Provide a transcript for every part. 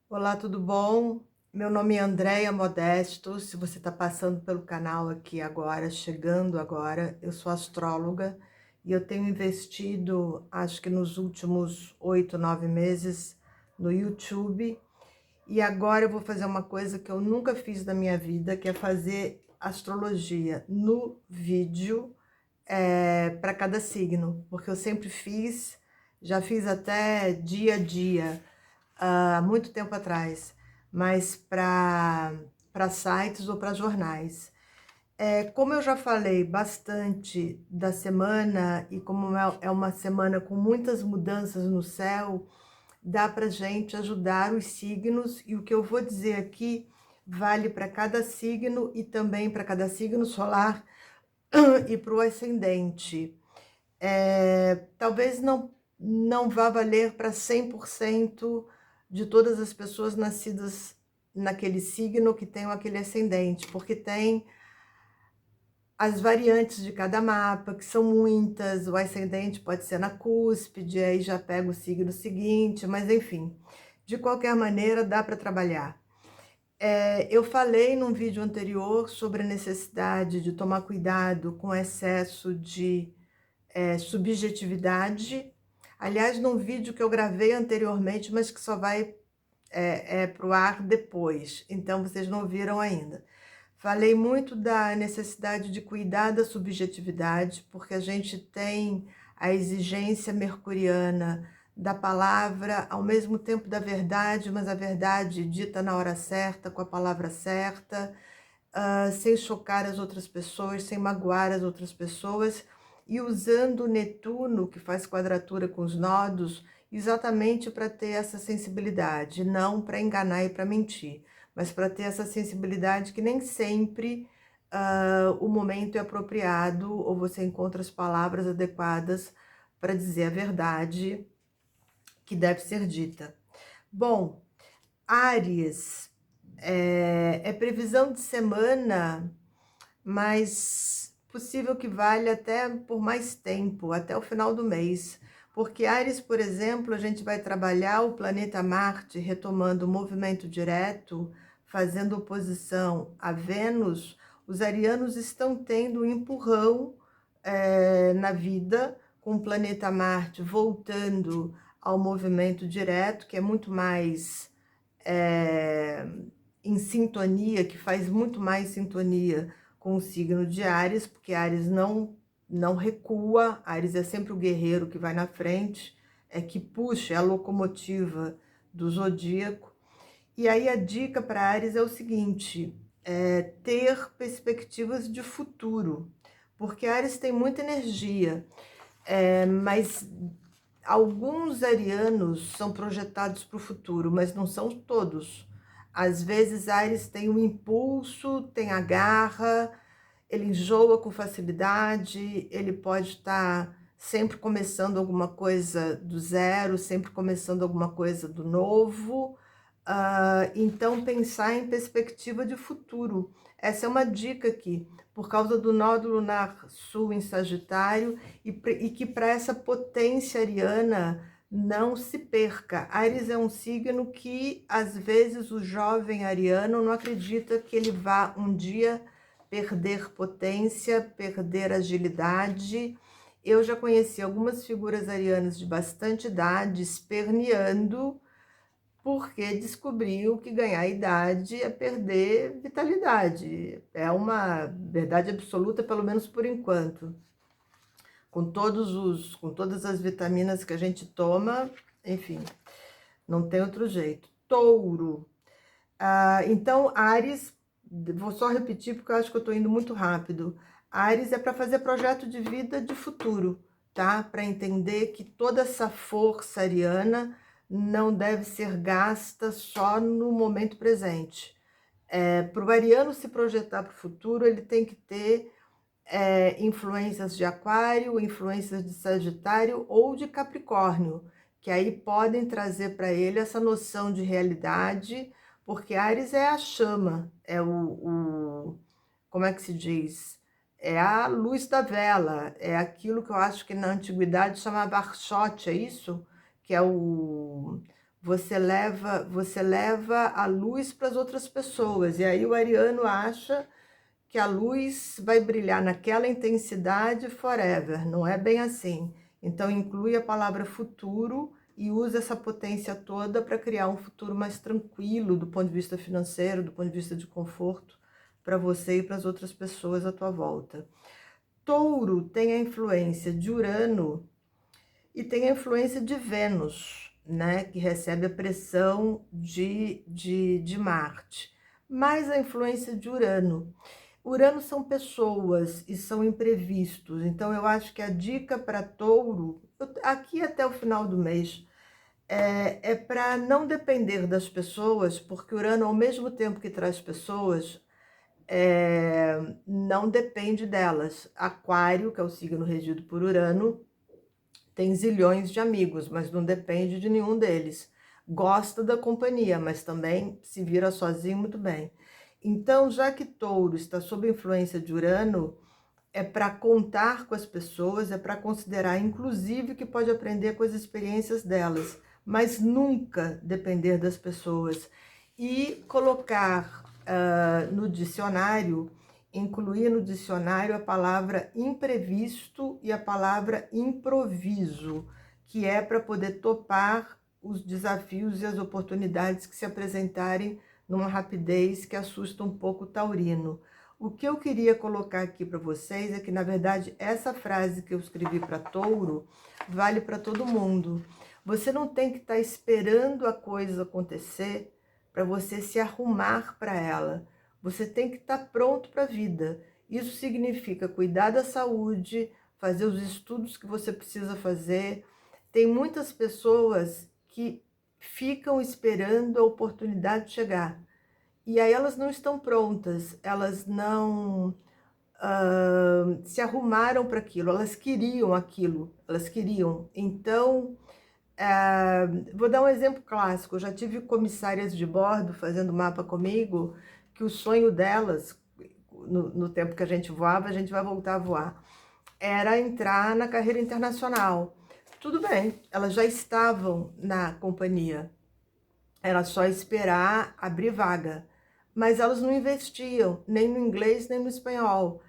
Olá, tudo bom? Meu nome é Andréia Modesto. Se você está passando pelo canal aqui agora, chegando agora, eu sou astróloga e eu tenho investido, acho que nos últimos 8, 9 meses, no YouTube. E agora eu vou fazer uma coisa que eu nunca fiz na minha vida, que é fazer astrologia no vídeo para cada signo, porque eu sempre fiz, já fiz até dia a dia há muito tempo atrás, mas para sites ou para jornais. Como eu já falei bastante da semana e como é uma semana com muitas mudanças no céu, dá para gente ajudar os signos, e o que eu vou dizer aqui vale para cada signo e também para cada signo solar e para o ascendente. Talvez não vá valer para 100% de todas as pessoas nascidas naquele signo que tem aquele ascendente, porque tem as variantes de cada mapa, que são muitas. O ascendente pode ser na cúspide, aí já pega o signo seguinte, mas enfim, de qualquer maneira dá para trabalhar. Eu falei num vídeo anterior sobre a necessidade de tomar cuidado com excesso de subjetividade. Aliás, num vídeo que eu gravei anteriormente, mas que só vai para o ar depois, então vocês não viram ainda. Falei muito da necessidade de cuidar da subjetividade, porque a gente tem a exigência mercuriana da palavra, ao mesmo tempo da verdade, mas a verdade dita na hora certa, com a palavra certa, sem chocar as outras pessoas, sem magoar as outras pessoas, e usando o Netuno, que faz quadratura com os nodos, exatamente para ter essa sensibilidade, não para enganar e para mentir, mas para ter essa sensibilidade que nem sempre o momento é apropriado ou você encontra as palavras adequadas para dizer a verdade que deve ser dita. Bom, Áries, é previsão de semana, mas possível que valha até por mais tempo, até o final do mês. Porque Áries, por exemplo, a gente vai trabalhar o planeta Marte retomando o movimento direto, fazendo oposição a Vênus. Os arianos estão tendo um empurrão na vida, com o planeta Marte voltando ao movimento direto, que é muito mais é, em sintonia, que faz muito mais sintonia com o signo de Áries, porque Áries não recua, Áries é sempre o guerreiro que vai na frente, que puxa, é a locomotiva do zodíaco. E aí a dica para Áries é o seguinte: ter perspectivas de futuro, porque Áries tem muita energia, mas alguns arianos são projetados para o futuro, mas não são todos. Às vezes, Áries tem um impulso, tem a garra, ele enjoa com facilidade, ele pode estar sempre começando alguma coisa do zero, sempre começando alguma coisa do novo. Então, pensar em perspectiva de futuro. Essa é uma dica aqui, por causa do nódulo lunar sul em Sagitário, e que para essa potência ariana não se perca. Áries é um signo que, às vezes, o jovem ariano não acredita que ele vá um dia perder potência, perder agilidade. Eu já conheci algumas figuras arianas de bastante idade esperneando porque descobriu que ganhar idade é perder vitalidade. É uma verdade absoluta, pelo menos por enquanto. Com todas as vitaminas que a gente toma, enfim, não tem outro jeito. Touro. Então, Áries, vou só repetir porque eu acho que eu estou indo muito rápido. Áries é para fazer projeto de vida de futuro, tá? Para entender que toda essa força ariana não deve ser gasta só no momento presente. Para o ariano se projetar para o futuro, ele tem que ter influências de Aquário, influências de Sagitário ou de Capricórnio, que aí podem trazer para ele essa noção de realidade, porque Áries é a chama, como é que se diz? É a luz da vela, é aquilo que eu acho que na antiguidade chamava Archote, é isso? Que é o você leva a luz para as outras pessoas. E aí o ariano acha que a luz vai brilhar naquela intensidade forever. Não é bem assim. Então inclui a palavra futuro e usa essa potência toda para criar um futuro mais tranquilo do ponto de vista financeiro, do ponto de vista de conforto para você e para as outras pessoas à tua volta. Touro tem a influência de Urano e tem a influência de Vênus, né, que recebe a pressão de Marte, mais a influência de Urano. Urano são pessoas e são imprevistos, então eu acho que a dica para Touro, aqui até o final do mês, é para não depender das pessoas, porque Urano, ao mesmo tempo que traz pessoas, não depende delas. Aquário, que é o signo regido por Urano, tem zilhões de amigos, mas não depende de nenhum deles. Gosta da companhia, mas também se vira sozinho muito bem. Então, já que Touro está sob a influência de Urano, é para contar com as pessoas, é para considerar, inclusive, que pode aprender com as experiências delas, mas nunca depender das pessoas. E colocar no dicionário, incluir no dicionário a palavra imprevisto e a palavra improviso, que é para poder topar os desafios e as oportunidades que se apresentarem numa rapidez que assusta um pouco o taurino. O que eu queria colocar aqui para vocês é que, na verdade, essa frase que eu escrevi para Touro vale para todo mundo. Você não tem que estar esperando a coisa acontecer para você se arrumar para ela. Você tem que estar pronto para a vida. Isso significa cuidar da saúde, fazer os estudos que você precisa fazer. Tem muitas pessoas que ficam esperando a oportunidade chegar. E aí elas não estão prontas, elas não se arrumaram para aquilo, elas queriam. Então, vou dar um exemplo clássico. Eu já tive comissárias de bordo fazendo mapa comigo, que o sonho delas, no tempo que a gente voava, a gente vai voltar a voar, era entrar na carreira internacional. Tudo bem, elas já estavam na companhia, era só esperar abrir vaga. Mas elas não investiam, nem no inglês, nem no espanhol.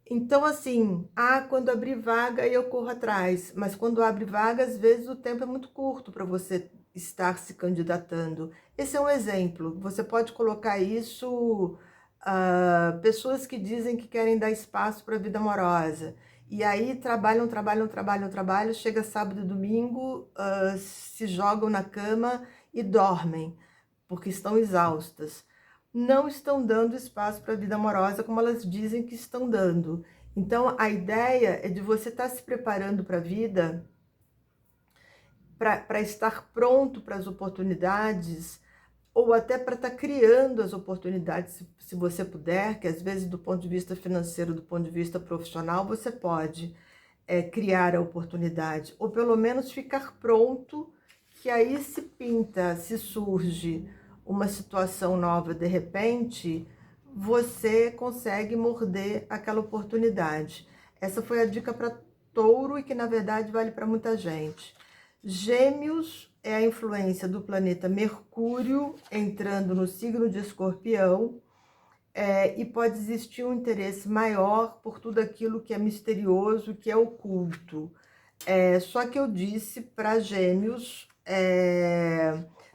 Então, assim, quando abrir vaga, eu corro atrás. Mas quando abre vaga, às vezes o tempo é muito curto para você estar se candidatando. Esse é um exemplo. Você pode colocar isso, pessoas que dizem que querem dar espaço para a vida amorosa. E aí trabalham, chega sábado e domingo, se jogam na cama e dormem, porque estão exaustas. Não estão dando espaço para a vida amorosa como elas dizem que estão dando. Então, a ideia é de você estar se preparando para a vida, para estar pronto para as oportunidades, ou até para estar criando as oportunidades, se você puder, que às vezes do ponto de vista financeiro, do ponto de vista profissional, você pode criar a oportunidade, ou pelo menos ficar pronto, que aí se pinta, se surge uma situação nova de repente, você consegue morder aquela oportunidade. Essa foi a dica para Touro e que na verdade vale para muita gente. Gêmeos é a influência do planeta Mercúrio entrando no signo de Escorpião, e pode existir um interesse maior por tudo aquilo que é misterioso, que é oculto. Só que eu disse para Gêmeos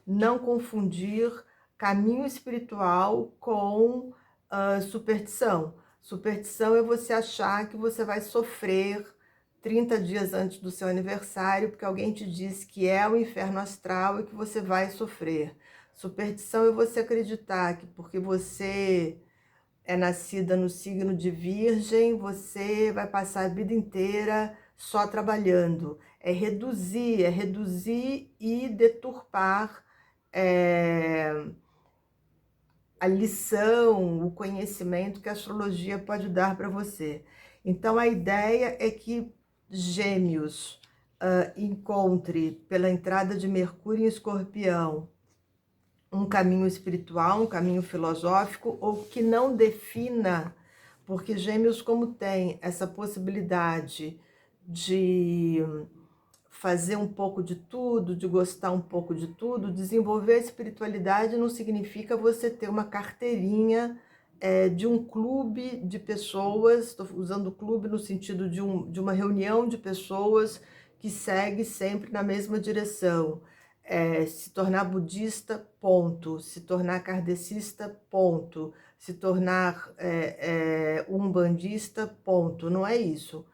não confundir caminho espiritual com superstição. Superstição é você achar que você vai sofrer 30 dias antes do seu aniversário, porque alguém te disse que é o inferno astral e que você vai sofrer. Superstição é você acreditar que porque você é nascida no signo de Virgem, você vai passar a vida inteira só trabalhando. É reduzir e deturpar a lição, o conhecimento que a astrologia pode dar para você. Então, a ideia é que Gêmeos encontre, pela entrada de Mercúrio em Escorpião, um caminho espiritual, um caminho filosófico, ou que não defina, porque Gêmeos, como tem essa possibilidade de fazer um pouco de tudo, de gostar um pouco de tudo. Desenvolver a espiritualidade não significa você ter uma carteirinha de um clube de pessoas, estou usando clube no sentido de uma reunião de pessoas que segue sempre na mesma direção. Se tornar budista, ponto. Se tornar kardecista, ponto. Se tornar umbandista, ponto. Não é isso.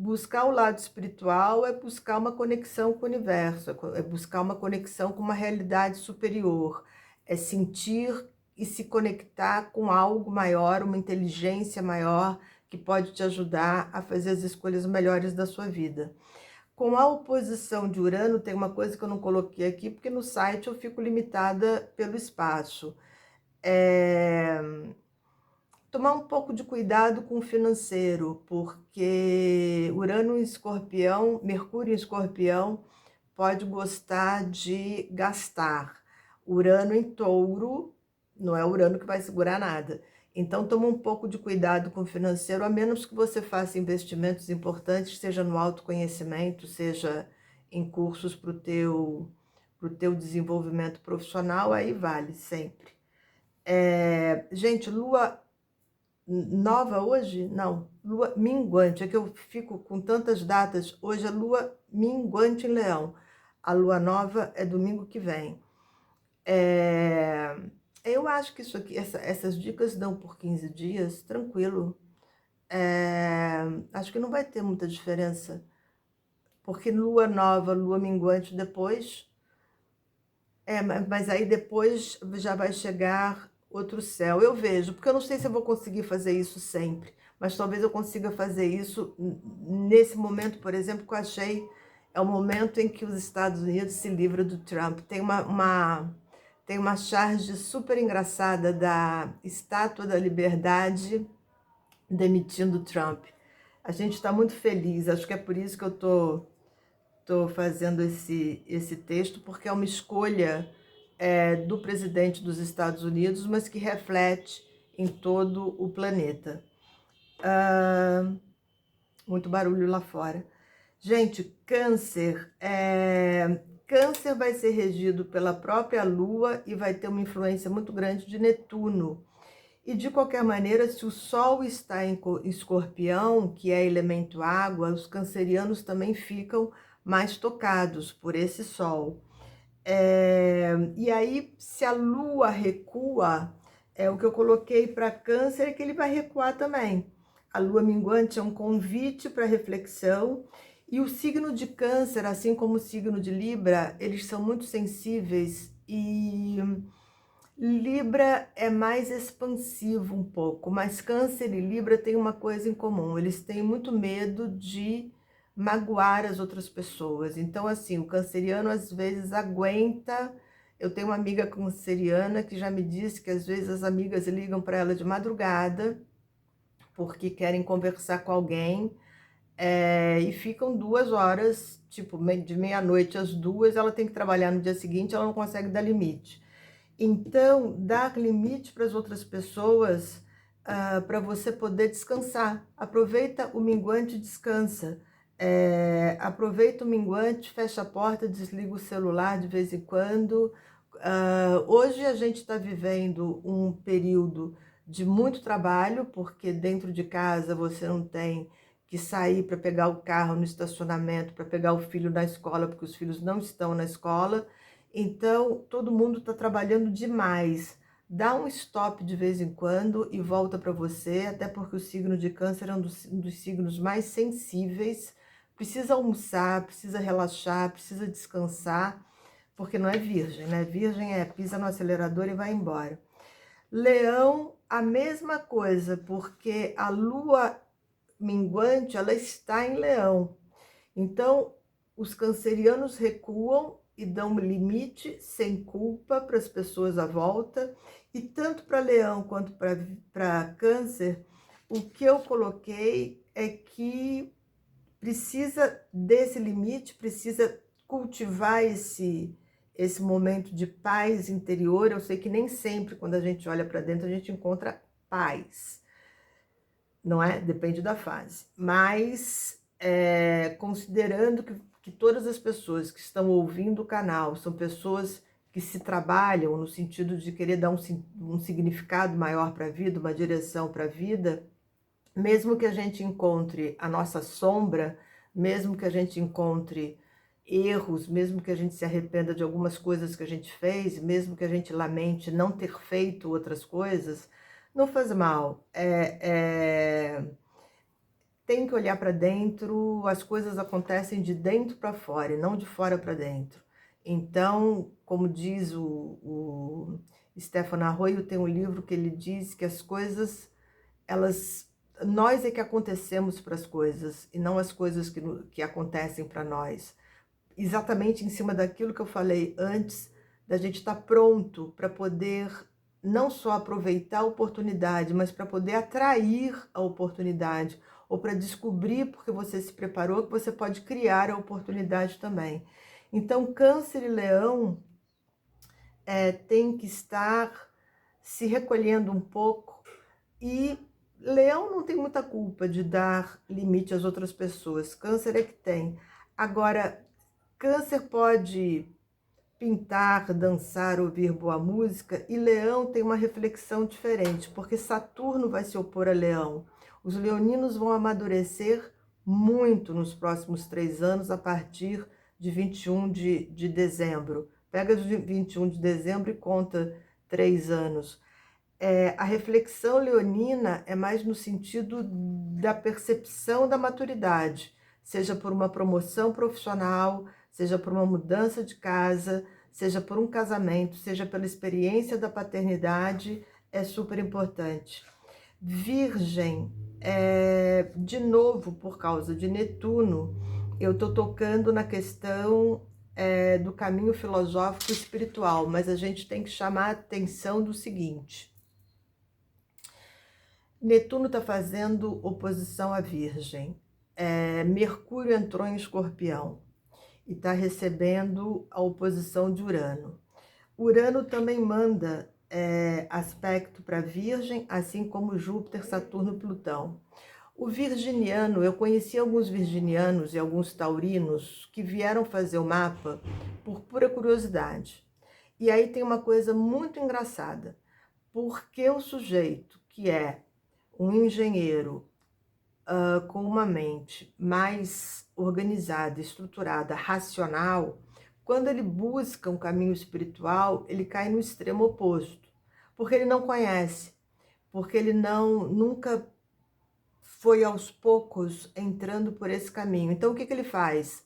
Buscar o lado espiritual é buscar uma conexão com o universo, é buscar uma conexão com uma realidade superior, é sentir e se conectar com algo maior, uma inteligência maior que pode te ajudar a fazer as escolhas melhores da sua vida. Com a oposição de Urano, tem uma coisa que eu não coloquei aqui, porque no site eu fico limitada pelo espaço. Tomar um pouco de cuidado com o financeiro, porque Urano em Escorpião, Mercúrio em Escorpião, pode gostar de gastar. Urano em Touro, não é Urano que vai segurar nada. Então, toma um pouco de cuidado com o financeiro, a menos que você faça investimentos importantes, seja no autoconhecimento, seja em cursos para o teu desenvolvimento profissional, aí vale sempre. Gente, Lua nova hoje? Não, lua minguante, é que eu fico com tantas datas. Hoje é lua minguante em Leão. A lua nova é domingo que vem. Eu acho que isso aqui, essas dicas dão por 15 dias, tranquilo. Acho que não vai ter muita diferença, porque lua nova, lua minguante depois, mas aí depois já vai chegar outro céu. Eu vejo, porque eu não sei se eu vou conseguir fazer isso sempre, mas talvez eu consiga fazer isso nesse momento, por exemplo, que eu achei é o momento em que os Estados Unidos se livram do Trump. Tem uma charge super engraçada da Estátua da Liberdade demitindo Trump. A gente está muito feliz, acho que é por isso que eu estou fazendo esse texto, porque é uma escolha do presidente dos Estados Unidos, mas que reflete em todo o planeta. Muito barulho lá fora. Gente, Câncer. Câncer vai ser regido pela própria Lua e vai ter uma influência muito grande de Netuno. E de qualquer maneira, se o Sol está em Escorpião, que é elemento água, os cancerianos também ficam mais tocados por esse Sol. E aí, se a Lua recua, o que eu coloquei para Câncer é que ele vai recuar também. A Lua minguante é um convite para reflexão, e o signo de Câncer, assim como o signo de Libra, eles são muito sensíveis, e Libra é mais expansivo um pouco, mas Câncer e Libra têm uma coisa em comum, eles têm muito medo de magoar as outras pessoas. Então, assim, o canceriano às vezes aguenta. Eu tenho uma amiga canceriana que já me disse que às vezes as amigas ligam para ela de madrugada porque querem conversar com alguém, e ficam 2 horas, tipo, de meia-noite às 2, ela tem que trabalhar no dia seguinte, ela não consegue dar limite. Então, dar limite para as outras pessoas, para você poder descansar. Aproveita o minguante e descansa. Aproveita o minguante, fecha a porta, desliga o celular de vez em quando. Hoje a gente está vivendo um período de muito trabalho, porque dentro de casa você não tem que sair para pegar o carro no estacionamento, para pegar o filho na escola, porque os filhos não estão na escola. Então, todo mundo está trabalhando demais. Dá um stop de vez em quando e volta para você, até porque o signo de Câncer é um dos signos mais sensíveis. Precisa almoçar, precisa relaxar, precisa descansar, porque não é virgem, né? Virgem pisa no acelerador e vai embora. Leão, a mesma coisa, porque a lua minguante, ela está em Leão. Então, os cancerianos recuam e dão limite sem culpa para as pessoas à volta. E tanto para Leão quanto para Câncer, o que eu coloquei é que precisa desse limite, precisa cultivar esse momento de paz interior. Eu sei que nem sempre, quando a gente olha para dentro, a gente encontra paz, não é? Depende da fase. Mas, considerando que que todas as pessoas que estão ouvindo o canal são pessoas que se trabalham no sentido de querer dar um significado maior para a vida, uma direção para a vida, mesmo que a gente encontre a nossa sombra, mesmo que a gente encontre erros, mesmo que a gente se arrependa de algumas coisas que a gente fez, mesmo que a gente lamente não ter feito outras coisas, não faz mal. Tem que olhar para dentro, as coisas acontecem de dentro para fora e não de fora para dentro. Então, como diz o Stefano Arroyo, tem um livro que ele diz que as coisas, nós é que acontecemos para as coisas e não as coisas que acontecem para nós. Exatamente em cima daquilo que eu falei antes, da gente estar pronto para poder não só aproveitar a oportunidade, mas para poder atrair a oportunidade, ou para descobrir, porque você se preparou, que você pode criar a oportunidade também. Então, Câncer e Leão tem que estar se recolhendo um pouco, e Leão não tem muita culpa de dar limite às outras pessoas, Câncer é que tem. Agora, Câncer pode pintar, dançar, ouvir boa música, e Leão tem uma reflexão diferente, porque Saturno vai se opor a Leão. Os leoninos vão amadurecer muito nos próximos 3 anos, a partir de 21 de dezembro. Pega de 21 de dezembro e conta 3 anos. A reflexão leonina é mais no sentido da percepção da maturidade, seja por uma promoção profissional, seja por uma mudança de casa, seja por um casamento, seja pela experiência da paternidade, é super importante. Virgem, de novo, por causa de Netuno, eu estou tocando na questão do caminho filosófico espiritual, mas a gente tem que chamar a atenção do seguinte: Netuno está fazendo oposição à Virgem, Mercúrio entrou em Escorpião e está recebendo a oposição de Urano. Urano também manda aspecto para Virgem, assim como Júpiter, Saturno e Plutão. O virginiano, eu conheci alguns virginianos e alguns taurinos que vieram fazer o mapa por pura curiosidade. E aí tem uma coisa muito engraçada, porque o sujeito que é um engenheiro com uma mente mais organizada, estruturada, racional, quando ele busca um caminho espiritual, ele cai no extremo oposto, porque ele não conhece, porque ele nunca foi aos poucos entrando por esse caminho. Então, o que ele faz?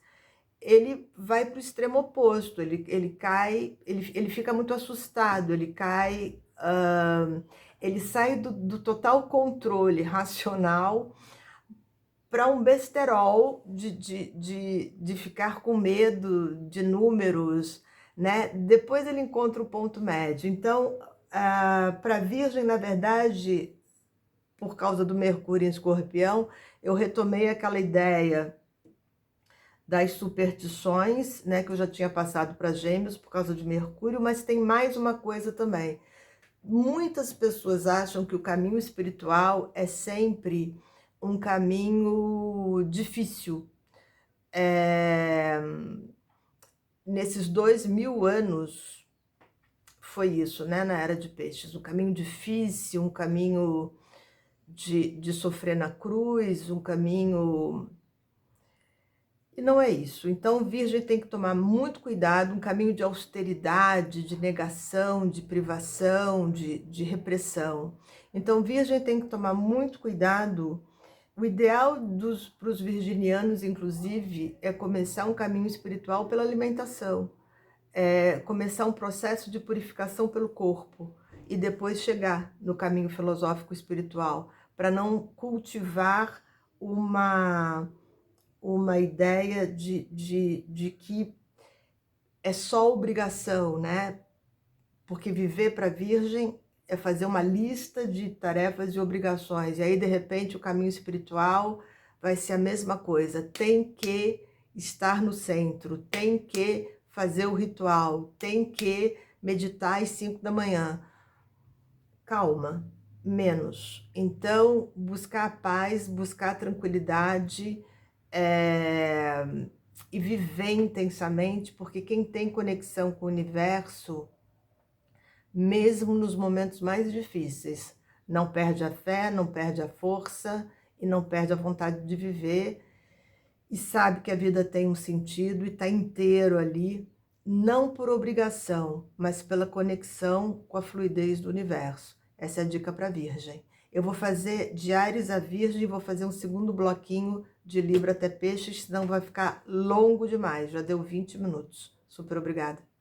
Ele vai para o extremo oposto, ele cai, ele fica muito assustado, ele cai, ele sai do total controle racional para um besterol de ficar com medo de números, né? Depois ele encontra o ponto médio. Então, para a Virgem, na verdade, por causa do Mercúrio em Escorpião, eu retomei aquela ideia das superstições, né, que eu já tinha passado para Gêmeos por causa de Mercúrio, mas tem mais uma coisa também. Muitas pessoas acham que o caminho espiritual é sempre um caminho difícil. Nesses 2000 anos foi isso, né, na Era de Peixes, um caminho difícil, um caminho de sofrer na cruz, um caminho... E não é isso. Então, Virgem tem que tomar muito cuidado, um caminho de austeridade, de negação, de privação, de repressão. Então, Virgem tem que tomar muito cuidado. O ideal para os virginianos, inclusive, é começar um caminho espiritual pela alimentação, começar um processo de purificação pelo corpo e depois chegar no caminho filosófico espiritual, para não cultivar uma ideia de que é só obrigação, né? Porque viver para Virgem é fazer uma lista de tarefas e obrigações, e aí de repente o caminho espiritual vai ser a mesma coisa, tem que estar no centro, tem que fazer o ritual, tem que meditar às 5 da manhã. Calma, menos. Então, buscar a paz, buscar a tranquilidade, e viver intensamente, porque quem tem conexão com o universo, mesmo nos momentos mais difíceis, não perde a fé, não perde a força e não perde a vontade de viver, e sabe que a vida tem um sentido e está inteiro ali, não por obrigação, mas pela conexão com a fluidez do universo. Essa é a dica para a Virgem. Eu vou fazer de Áries a Virgem e vou fazer um segundo bloquinho de Libra até Peixes, senão vai ficar longo demais, já deu 20 minutos. Super obrigada.